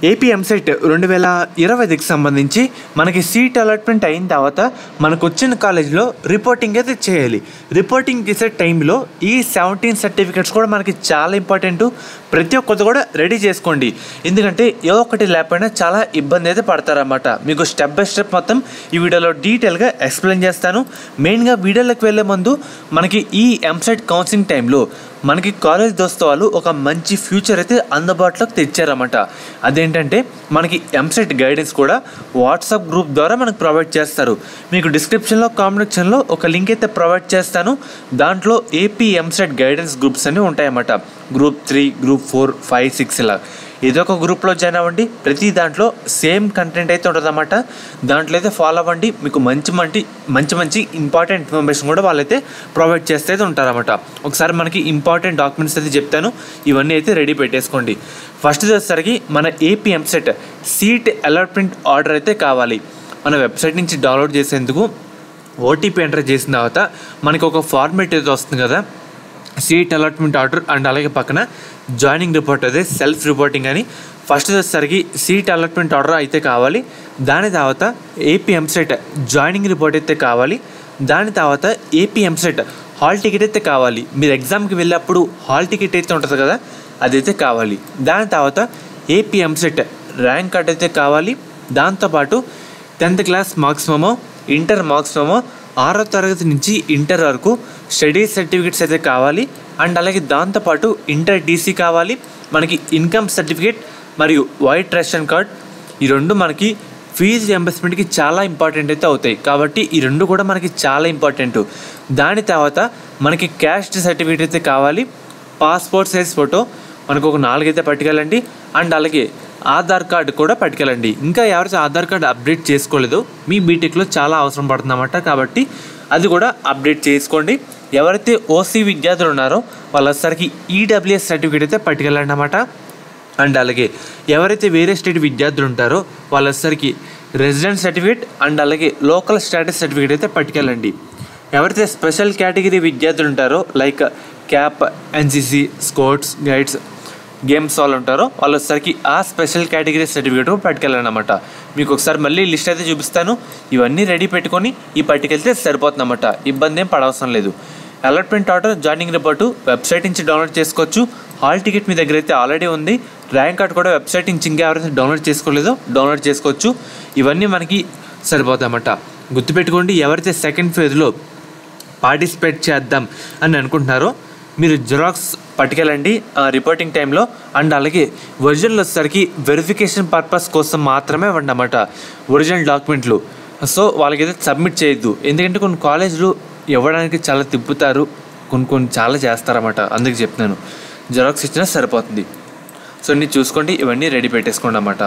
AP EAMCET 2020కి సంబంధించి మనకి seat allotment అయిన తర్వాత మనకు వచ్చిన కాలేజ్లో రిపోర్టింగ్ అయితే చేయాలి. రిపోర్టింగ్ చేసే టైంలో ఈ 17 సర్టిఫికెట్స్ కూడా మనకి చాలా ఇంపార్టెంట్. ప్రతి ఒక్కటి కూడా రెడీ చేసుకోండి. ఎందుకంటే ఏ ఒక్కటి లేకపోయినా చాలా ఇబ్బంది అయితే పడతారన్నమాట. మీకు స్టెప్ బై స్టెప్ మొత్తం ఈ వీడియోలో డీటెయిల్గా ఎక్స్ప్లెయిన్ చేస్తాను. మెయిన్గా వీడియోలోకి వెళ్ళే ముందు మనకి ఈ ఎంసెట్ కౌన్సిలింగ్ టైంలో మనకి కాలేజ్ దోస్తు వాళ్ళు ఒక మంచి ఫ్యూచర్ అయితే అందుబాటులోకి తెచ్చారన్నమాట. అదేంటంటే మనకి ఎంసెట్ గైడెన్స్ కూడా వాట్సాప్ గ్రూప్ ద్వారా మనకు ప్రొవైడ్ చేస్తారు. మీకు డిస్క్రిప్షన్లో కామెంట్ సెక్షన్లో ఒక లింక్ అయితే ప్రొవైడ్ చేస్తాను. దాంట్లో ఏపీ ఎంసెట్ గైడెన్స్ గ్రూప్స్ అన్నీ ఉంటాయన్నమాట. గ్రూప్ 3, గ్రూప్ 4, 5, 6 ఇలా ఏదో ఒక గ్రూప్లో జాయిన్ అవ్వండి. ప్రతి దాంట్లో సేమ్ కంటెంట్ అయితే ఉంటుందన్నమాట. దాంట్లో అయితే ఫాలో అవ్వండి. మీకు మంచి ఇంపార్టెంట్ ఇన్ఫర్మేషన్ కూడా వాళ్ళైతే ప్రొవైడ్ చేస్తే అయితే ఉంటారన్నమాట. ఒకసారి మనకి ఇంపార్టెంట్ డాక్యుమెంట్స్ అయితే చెప్తాను. ఇవన్నీ అయితే రెడీ పెట్టేసుకోండి. ఫస్ట్ వచ్చేసరికి మన AP EAMCET seat allotment order అయితే కావాలి. మన వెబ్సైట్ నుంచి డౌన్లోడ్ చేసేందుకు ఓటీపీ ఎంటర్ చేసిన తర్వాత మనకి ఒక ఫార్మేట్ అయితే వస్తుంది కదా, సీట్ అలాట్మెంట్ ఆర్డర్ అండ్ అలాగే పక్కన జాయినింగ్ రిపోర్ట్ అదే సెల్ఫ్ రిపోర్టింగ్ అని. ఫస్ట్ వచ్చేసరికి సీట్ అలాట్మెంట్ ఆర్డర్ అయితే కావాలి. దాని తర్వాత ఏపీ ఎంసెట్ జాయినింగ్ రిపోర్ట్ అయితే కావాలి. దాని తర్వాత ఏపీ ఎంసెట్ హాల్ టికెట్ అయితే కావాలి. మీరు ఎగ్జామ్కి వెళ్ళినప్పుడు హాల్ టికెట్ అయితే ఉంటుంది కదా, అదైతే కావాలి. దాని తర్వాత ఏపీ ఎంసెట్ ర్యాంక్ కార్డ్ అయితే కావాలి. దాంతోపాటు 10th class marks memo, inter marks memo, 6వ తరగతి నుంచి ఇంటర్ వరకు స్టడీ సర్టిఫికేట్స్ అయితే కావాలి. అండ్ అలాగే దాంతోపాటు ఇంటర్ టీసీ కావాలి. మనకి ఇన్కమ్ సర్టిఫికేట్ మరియు వైట్ రేషన్ కార్డ్, ఈ రెండు మనకి ఫీజు రియంబర్స్మెంట్కి చాలా ఇంపార్టెంట్ అయితే అవుతాయి. కాబట్టి ఈ రెండు కూడా మనకి చాలా ఇంపార్టెంట్. దాని తర్వాత మనకి క్యాస్ట్ సర్టిఫికేట్ అయితే కావాలి. పాస్పోర్ట్ సైజ్ ఫోటో మనకు ఒక 4 అయితే పట్టుకెళ్ళండి. అండ్ అలాగే ఆధార్ కార్డు కూడా పట్టుకెళ్ళండి. ఇంకా ఎవరైతే ఆధార్ కార్డు అప్డేట్ చేసుకోలేదో మీ బీటెక్లో చాలా అవసరం పడుతుందన్నమాట. కాబట్టి అది కూడా అప్డేట్ చేసుకోండి. ఎవరైతే ఓసీ విద్యార్థులు ఉన్నారో వాళ్ళసరికి ఈడబ్ల్యూఎస్ సర్టిఫికేట్ అయితే పట్టుకెళ్ళండి అన్నమాట. అండ్ అలాగే ఎవరైతే వేరే స్టేట్ విద్యార్థులు ఉంటారో వాళ్ళసరికి రెసిడెంట్ సర్టిఫికేట్ అండ్ అలాగే లోకల్ స్టాటస్ సర్టిఫికేట్ అయితే పట్టుకెళ్ళండి. ఎవరైతే స్పెషల్ కేటగిరీ విద్యార్థులు ఉంటారో like cap, NCC, sports, guides, games వాళ్ళు ఉంటారో వాళ్ళసరికి ఆ స్పెషల్ కేటగిరీ సర్టిఫికేట్ పట్టుకెళ్ళండి అన్నమాట. మీకు ఒకసారి మళ్ళీ లిస్ట్ అయితే చూపిస్తాను. ఇవన్నీ రెడీ పెట్టుకొని ఈ పట్టుకెళ్తే సరిపోతుంది అన్నమాట. ఇబ్బంది ఏం పడవసరం లేదు. Allotment order, joining report website నుంచి డౌన్లోడ్ చేసుకోవచ్చు. హాల్ టికెట్ మీ దగ్గర అయితే ఆల్రెడీ ఉంది. ర్యాంక్ కార్డ్ కూడా వెబ్సైట్ నుంచి ఇంకా ఎవరైతే డౌన్లోడ్ చేసుకోలేదో డౌన్లోడ్ చేసుకోవచ్చు. ఇవన్నీ మనకి సరిపోతాయి అన్నమాట. గుర్తుపెట్టుకోండి, ఎవరైతే సెకండ్ ఫేజ్లో పార్టిసిపేట్ చేద్దాం అని అనుకుంటున్నారో మీరు జిరాక్స్ పట్టుకెళ్ళండి రిపోర్టింగ్ టైంలో. అండ్ అలాగే ఒరిజినల్ వచ్చేసరికి వెరిఫికేషన్ పర్పస్ కోసం మాత్రమే ఇవ్వండి అన్నమాట ఒరిజినల్ డాక్యుమెంట్లు. సో వాళ్ళకైతే సబ్మిట్ చేయొద్దు. ఎందుకంటే కొన్ని కాలేజీలు ఇవ్వడానికి చాలా తిప్పుతారు, కొన్ని చాలా చేస్తారన్నమాట. అందుకే చెప్తున్నాను, జిరాక్స్ ఇచ్చినా సరిపోతుంది. సో ఇన్ని చూసుకోండి, ఇవన్నీ రెడీ పెట్టేసుకోండి అన్నమాట.